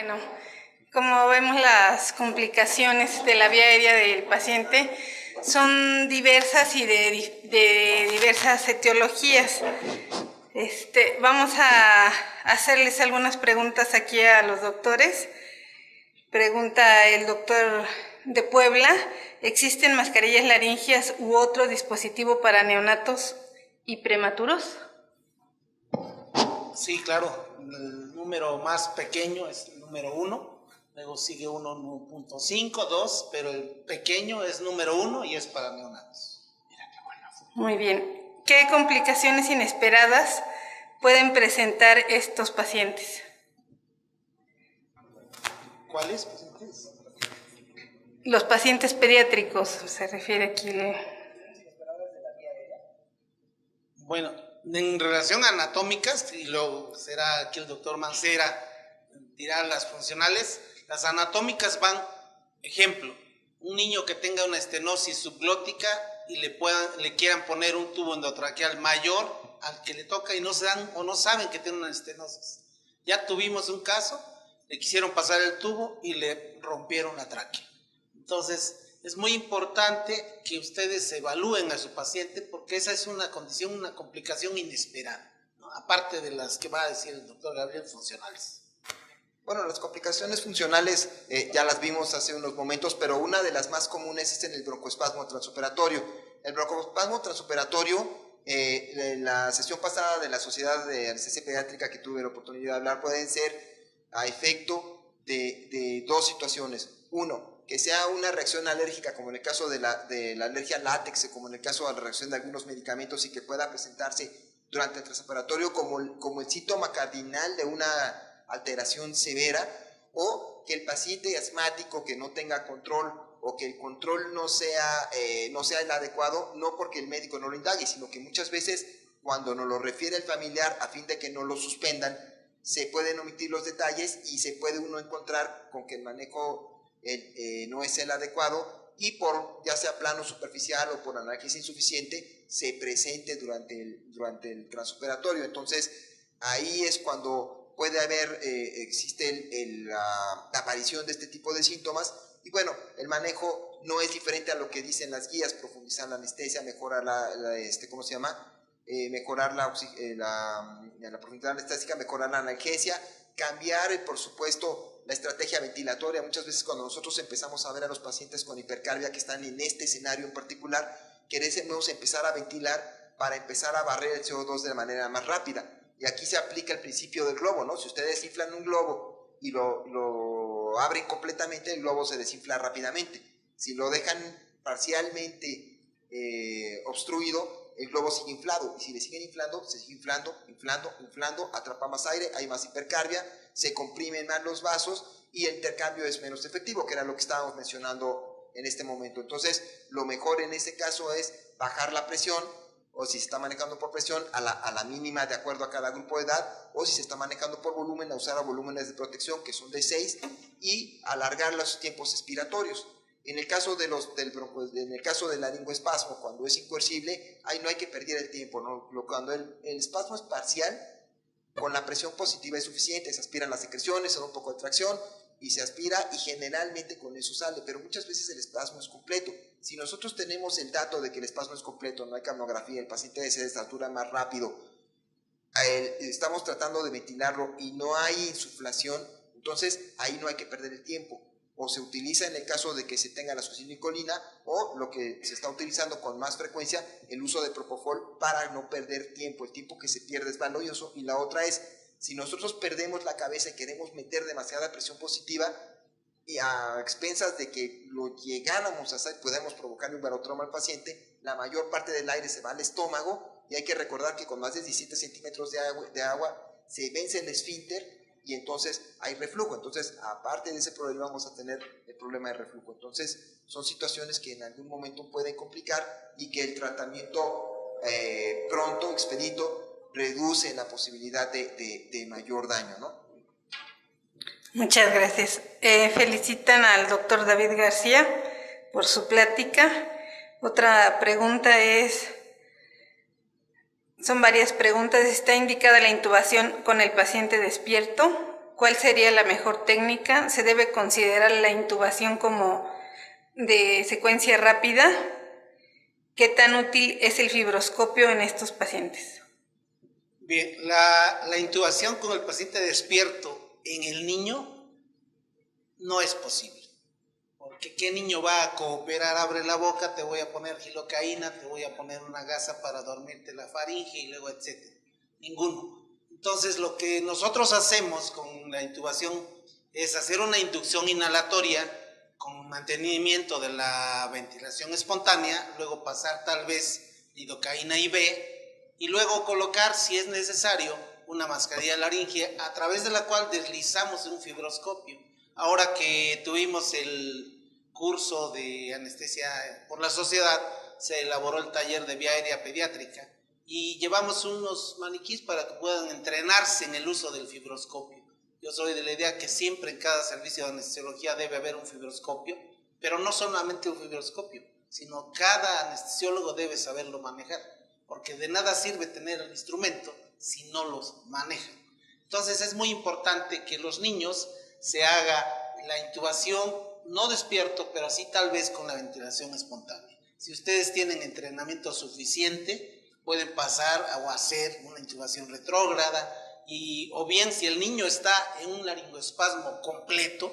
Bueno, como vemos, las complicaciones de la vía aérea del paciente son diversas y de diversas etiologías. Vamos a hacerles algunas preguntas aquí a los doctores. Pregunta el doctor de Puebla: ¿existen mascarillas laringias u otro dispositivo para neonatos y prematuros? Sí, claro. El número más pequeño es el número 1, luego sigue 1.5, 2, pero el pequeño es número 1 y es para neonatos. Mira qué buena foto. Muy bien. ¿Qué complicaciones inesperadas pueden presentar estos pacientes? ¿Cuáles pacientes? Los pacientes pediátricos, se refiere aquí. Bueno, en relación a anatómicas, y luego será aquí el doctor Mancera dirá las funcionales. Las anatómicas van, ejemplo, un niño que tenga una estenosis subglótica y le quieran poner un tubo endotraqueal mayor al que le toca y no se dan o no saben que tiene una estenosis. Ya tuvimos un caso, le quisieron pasar el tubo y le rompieron la tráquea. Entonces, es muy importante que ustedes evalúen a su paciente porque esa es una condición, una complicación inesperada, ¿no? Aparte de las que va a decir el doctor Gabriel, funcionales. Bueno, las complicaciones funcionales ya las vimos hace unos momentos, pero una de las más comunes es en el broncoespasmo transoperatorio. El broncoespasmo transoperatorio, en la sesión pasada de la Sociedad de Anestesia Pediátrica que tuve la oportunidad de hablar, pueden ser a efecto de dos situaciones. Uno, que sea una reacción alérgica, como en el caso de la alergia al látex, como en el caso de la reacción de algunos medicamentos, y que pueda presentarse durante el transoperatorio como el síntoma cardinal de una alteración severa, o que el paciente asmático que no tenga control o que el control no sea el adecuado, no porque el médico no lo indague, sino que muchas veces cuando nos lo refiere el familiar a fin de que no lo suspendan, se pueden omitir los detalles y se puede uno encontrar con que el manejo no es el adecuado y por ya sea plano superficial o por analgesia insuficiente se presente durante el transoperatorio. Entonces ahí es cuando puede haber, existe la aparición de este tipo de síntomas y bueno, el manejo no es diferente a lo que dicen las guías: profundizar la anestesia, mejorar mejorar la profundidad anestésica, mejorar la analgesia, cambiar, por supuesto, la estrategia ventilatoria. Muchas veces cuando nosotros empezamos a ver a los pacientes con hipercarbia que están en este escenario en particular, queremos empezar a ventilar para empezar a barrer el CO2 de la manera más rápida. Y aquí se aplica el principio del globo, ¿no? Si ustedes inflan un globo y lo abren completamente, el globo se desinfla rápidamente. Si lo dejan parcialmente obstruido, el globo sigue inflado, y si le siguen inflando, se sigue inflando, atrapa más aire, hay más hipercarbia, se comprimen más los vasos y el intercambio es menos efectivo, que era lo que estábamos mencionando en este momento. Entonces, lo mejor en este caso es bajar la presión, o si se está manejando por presión, a la mínima de acuerdo a cada grupo de edad, o si se está manejando por volumen, a usar a volúmenes de protección que son de 6 y alargar los tiempos expiratorios. En el caso en el caso del laringoespasmo, cuando es incoercible, ahí no hay que perder el tiempo, ¿no? Cuando el espasmo es parcial, con la presión positiva es suficiente, se aspiran las secreciones, se da un poco de tracción y se aspira y generalmente con eso sale, pero muchas veces el espasmo es completo. Si nosotros tenemos el dato de que el espasmo es completo, no hay capnografía, el paciente se desatura más rápido, estamos tratando de ventilarlo y no hay insuflación, entonces ahí no hay que perder el tiempo. O se utiliza en el caso de que se tenga la succinilcolina, o lo que se está utilizando con más frecuencia, el uso de propofol para no perder tiempo. El tiempo que se pierde es valioso. Y la otra es, si nosotros perdemos la cabeza y queremos meter demasiada presión positiva y a expensas de que lo llegáramos a hacer, podemos provocar un barotrauma al paciente, la mayor parte del aire se va al estómago y hay que recordar que con más de 17 centímetros de agua se vence el esfínter y entonces hay reflujo. Entonces, aparte de ese problema, vamos a tener el problema de reflujo. Entonces, son situaciones que en algún momento pueden complicar y que el tratamiento pronto, expedito, reduce la posibilidad de mayor daño, ¿no? Muchas gracias. Felicitan al doctor David García por su plática. Otra pregunta son varias preguntas. ¿Está indicada la intubación con el paciente despierto? ¿cuál sería la mejor técnica? ¿Se debe considerar la intubación como de secuencia rápida? ¿Qué tan útil es el fibroscopio en estos pacientes? Bien, la intubación con el paciente despierto en el niño no es posible. Porque ¿qué niño va a cooperar? Abre la boca, te voy a poner gilocaína, te voy a poner una gasa para dormirte la faringe y luego etcétera. Ninguno. Entonces lo que nosotros hacemos con la intubación es hacer una inducción inhalatoria con mantenimiento de la ventilación espontánea, luego pasar tal vez lidocaína IV y luego colocar, si es necesario, una mascarilla laringea a través de la cual deslizamos un fibroscopio. Ahora que tuvimos el curso de anestesia por la sociedad, se elaboró el taller de vía aérea pediátrica y llevamos unos maniquís para que puedan entrenarse en el uso del fibroscopio. Yo soy de la idea que siempre en cada servicio de anestesiología debe haber un fibroscopio, pero no solamente un fibroscopio, sino cada anestesiólogo debe saberlo manejar, porque de nada sirve tener el instrumento si no los manejan. Entonces es muy importante que los niños se haga la intubación no despierto, pero sí tal vez con la ventilación espontánea. Si ustedes tienen entrenamiento suficiente, pueden pasar o hacer una intubación retrógrada, o bien si el niño está en un laringoespasmo completo,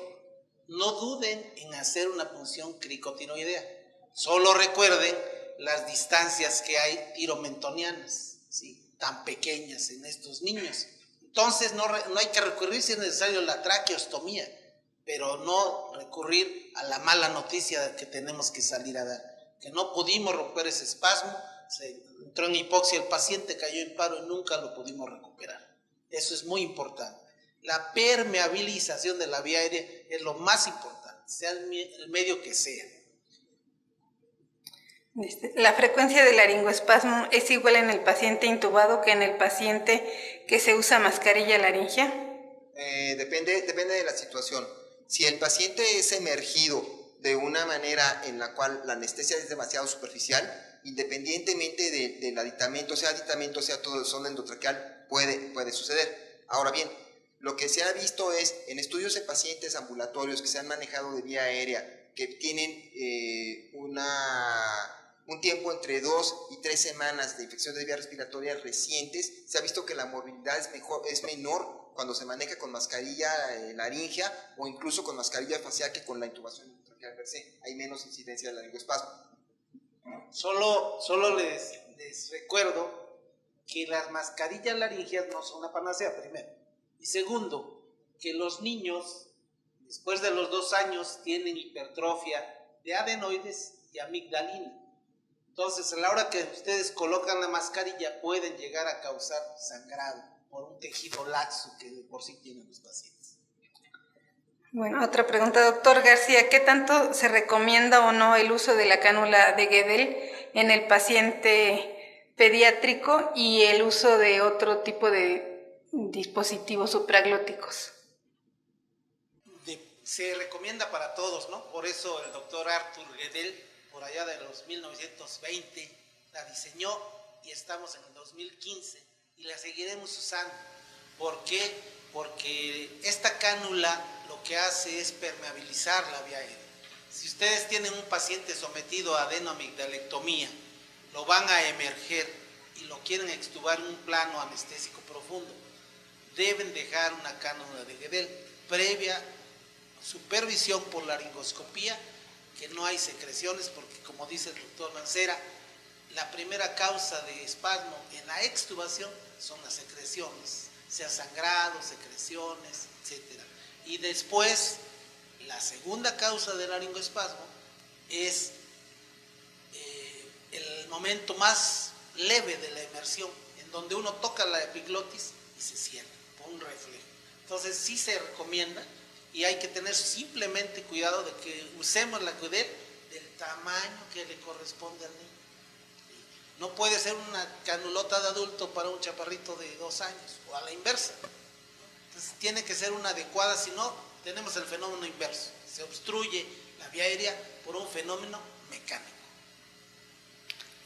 no duden en hacer una punción cricotinoidea. Solo recuerden las distancias que hay tiromentonianas, ¿sí?, tan pequeñas en estos niños. Entonces no hay que recurrir si es necesario a la traqueostomía, pero no recurrir a la mala noticia de que tenemos que salir a dar, que no pudimos romper ese espasmo, se entró en hipoxia el paciente, cayó en paro y nunca lo pudimos recuperar. Eso es muy importante. La permeabilización de la vía aérea es lo más importante, sea el medio que sea. ¿La frecuencia del laringoespasmo es igual en el paciente intubado que en el paciente que se usa mascarilla laringea? Depende de la situación. Si el paciente es emergido de una manera en la cual la anestesia es demasiado superficial, independientemente del aditamento, sea todo el sonda endotraqueal, puede suceder. Ahora bien, lo que se ha visto es, en estudios de pacientes ambulatorios que se han manejado de vía aérea, que tienen un tiempo entre 2 y 3 semanas de infección de vías respiratorias recientes, se ha visto que la morbilidad es menor cuando se maneja con mascarilla laringea o incluso con mascarilla facial que con la intubación traqueal per se. Hay menos incidencia de laringoespasmo. Solo les recuerdo que las mascarillas laringeas no son una panacea, primero. Y segundo, que los niños, después de los 2 años, tienen hipertrofia de adenoides y amigdalina. Entonces, a la hora que ustedes colocan la mascarilla, pueden llegar a causar sangrado por un tejido laxo que de por sí tienen los pacientes. Bueno, otra pregunta, doctor García, ¿qué tanto se recomienda o no el uso de la cánula de Guedel en el paciente pediátrico y el uso de otro tipo de dispositivos supraglóticos? Se recomienda para todos, ¿no? Por eso el doctor Arthur Guedel, por allá de los 1920, la diseñó y estamos en el 2015 y la seguiremos usando. ¿Por qué? Porque esta cánula lo que hace es permeabilizar la vía aérea. Si ustedes tienen un paciente sometido a adenoamigdalectomía, lo van a emerger y lo quieren extubar en un plano anestésico profundo, deben dejar una cánula de Guedel previa supervisión por laringoscopía, que no hay secreciones, porque como dice el doctor Mancera, la primera causa de espasmo en la extubación son las secreciones, sea sangrado, secreciones, etc. Y después, la segunda causa del laringoespasmo es el momento más leve de la emersión, en donde uno toca la epiglotis y se cierra por un reflejo. Entonces sí se recomienda y hay que tener simplemente cuidado de que usemos la Guedel del tamaño que le corresponde al niño. No puede ser una canulota de adulto para un chaparrito de 2 años, o a la inversa. Entonces tiene que ser una adecuada, si no, tenemos el fenómeno inverso. Se obstruye la vía aérea por un fenómeno mecánico.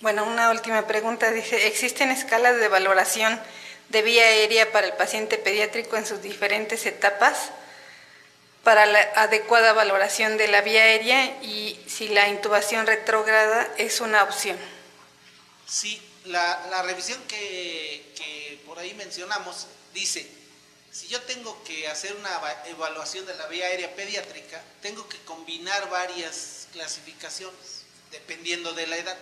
Bueno, una última pregunta. Dice, ¿existen escalas de valoración de vía aérea para el paciente pediátrico en sus diferentes etapas, para la adecuada valoración de la vía aérea y si la intubación retrógrada es una opción. Sí, la revisión que por ahí mencionamos dice, si yo tengo que hacer una evaluación de la vía aérea pediátrica, tengo que combinar varias clasificaciones, dependiendo de la edad,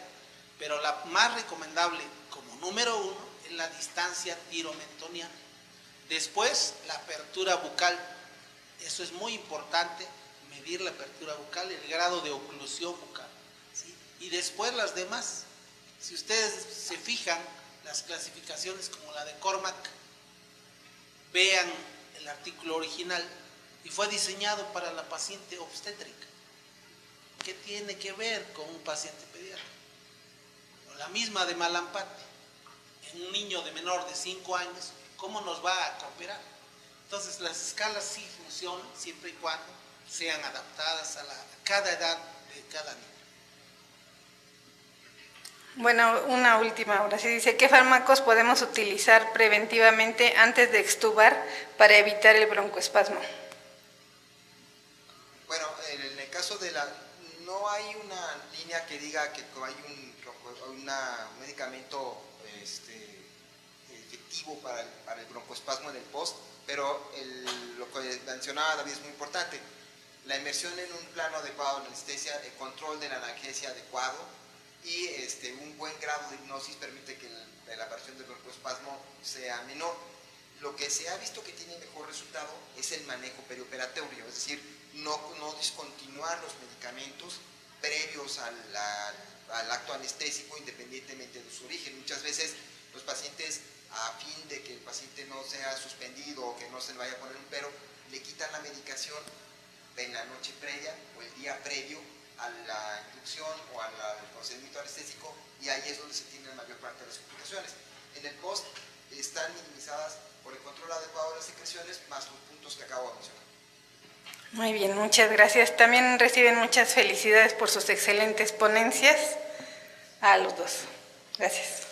pero la más recomendable como número 1 es la distancia tiromentoniana. Después, la apertura bucal, eso es muy importante, medir la apertura bucal, el grado de oclusión bucal, ¿sí? Y después las demás. Si ustedes se fijan, las clasificaciones como la de Cormack, vean el artículo original y fue diseñado para la paciente obstétrica. ¿Qué tiene que ver con un paciente pediátrico? La misma de Malampate, en un niño de menor de 5 años, ¿cómo nos va a cooperar? Entonces las escalas sí funcionan siempre y cuando sean adaptadas a cada edad de cada niño. Bueno, una última ahora. Se dice, ¿qué fármacos podemos utilizar preventivamente antes de extubar para evitar el broncoespasmo? Bueno, en el caso de no hay una línea que diga que hay un medicamento efectivo para el broncoespasmo en el post, pero lo que mencionaba David es muy importante. La inmersión en un plano adecuado de anestesia, el control de la analgesia adecuado, y un buen grado de hipnosis permite que la aparición del broncoespasmo sea menor. Lo que se ha visto que tiene mejor resultado es el manejo perioperatorio, es decir, no discontinuar los medicamentos previos al acto anestésico independientemente de su origen. Muchas veces los pacientes, a fin de que el paciente no sea suspendido o que no se le vaya a poner un pero, le quitan la medicación en la noche previa o el día previo a la inducción o al procedimiento anestésico, y ahí es donde se tiene la mayor parte de las complicaciones. En el post están minimizadas por el control adecuado de las secreciones más los puntos que acabo de mencionar. Muy bien, muchas gracias. También reciben muchas felicidades por sus excelentes ponencias a los dos. Gracias.